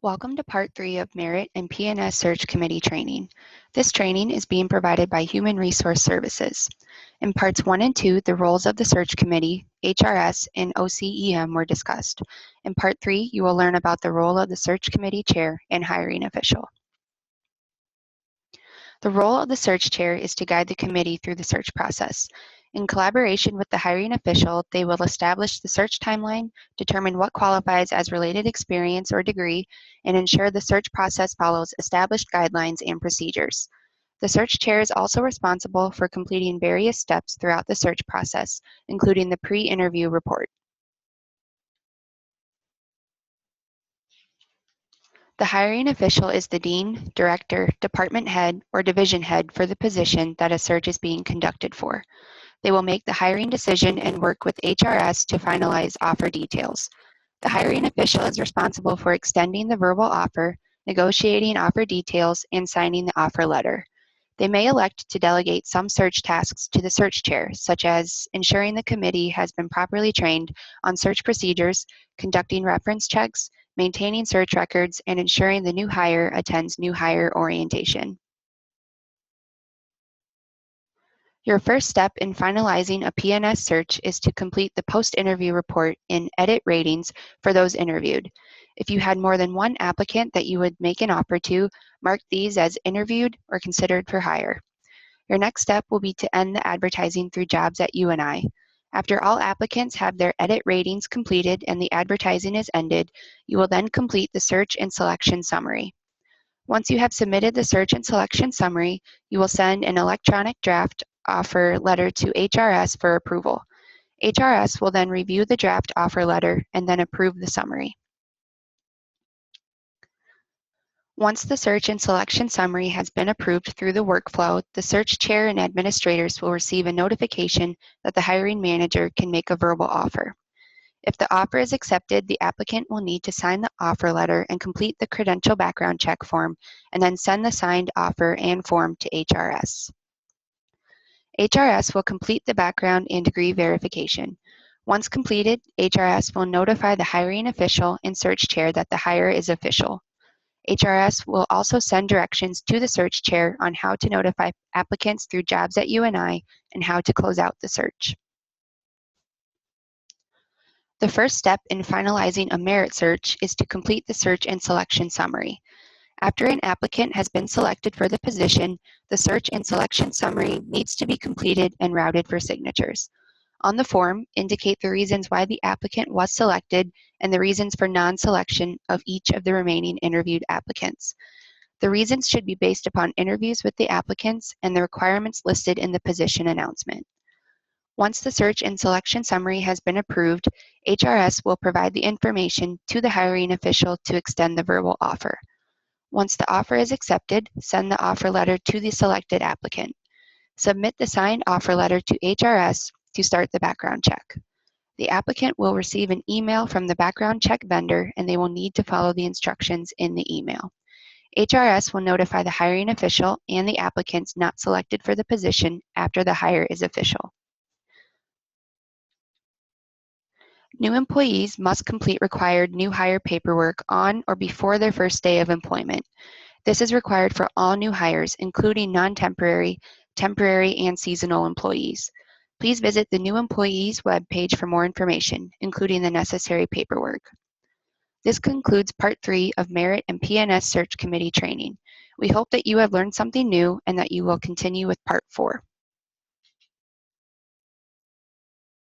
Welcome to Part 3 of Merit and P&S Search Committee training. This training is being provided by Human Resource Services. In Parts 1 and 2, the roles of the Search Committee, HRS, and OCEM were discussed. In Part 3, you will learn about the role of the Search Committee Chair and hiring official. The role of the search chair is to guide the committee through the search process. In collaboration with the hiring official, they will establish the search timeline, determine what qualifies as related experience or degree, and ensure the search process follows established guidelines and procedures. The search chair is also responsible for completing various steps throughout the search process, including the pre-interview report. The hiring official is the dean, director, department head, or division head for the position that a search is being conducted for. They will make the hiring decision and work with HRS to finalize offer details. The hiring official is responsible for extending the verbal offer, negotiating offer details, and signing the offer letter. They may elect to delegate some search tasks to the search chair, such as ensuring the committee has been properly trained on search procedures, conducting reference checks, maintaining search records, and ensuring the new hire attends new hire orientation. Your first step in finalizing a P&S search is to complete the post-interview report and edit ratings for those interviewed. If you had more than one applicant that you would make an offer to, mark these as interviewed or considered for hire. Your next step will be to end the advertising through Jobs at U&I. After all applicants have their edit ratings completed and the advertising is ended, you will then complete the search and selection summary. Once you have submitted the search and selection summary, you will send an electronic draft offer letter to HRS for approval. HRS will then review the draft offer letter and then approve the summary. Once the search and selection summary has been approved through the workflow, the search chair and administrators will receive a notification that the hiring manager can make a verbal offer. If the offer is accepted, the applicant will need to sign the offer letter and complete the credential background check form, and then send the signed offer and form to HRS. HRS will complete the background and degree verification. Once completed, HRS will notify the hiring official and search chair that the hire is official. HRS will also send directions to the search chair on how to notify applicants through Jobs at U&I and how to close out the search. The first step in finalizing a merit search is to complete the search and selection summary. After an applicant has been selected for the position, the search and selection summary needs to be completed and routed for signatures. On the form, indicate the reasons why the applicant was selected and the reasons for non-selection of each of the remaining interviewed applicants. The reasons should be based upon interviews with the applicants and the requirements listed in the position announcement. Once the search and selection summary has been approved, HRS will provide the information to the hiring official to extend the verbal offer. Once the offer is accepted, send the offer letter to the selected applicant. Submit the signed offer letter to HRS to start the background check. The applicant will receive an email from the background check vendor, and they will need to follow the instructions in the email. HRS will notify the hiring official and the applicants not selected for the position after the hire is official. New employees must complete required new hire paperwork on or before their first day of employment. This is required for all new hires, including non-temporary, temporary, and seasonal employees. Please visit the new employees webpage for more information, including the necessary paperwork. This concludes Part 3 of Merit and P&S Search Committee training. We hope that you have learned something new and that you will continue with Part 4.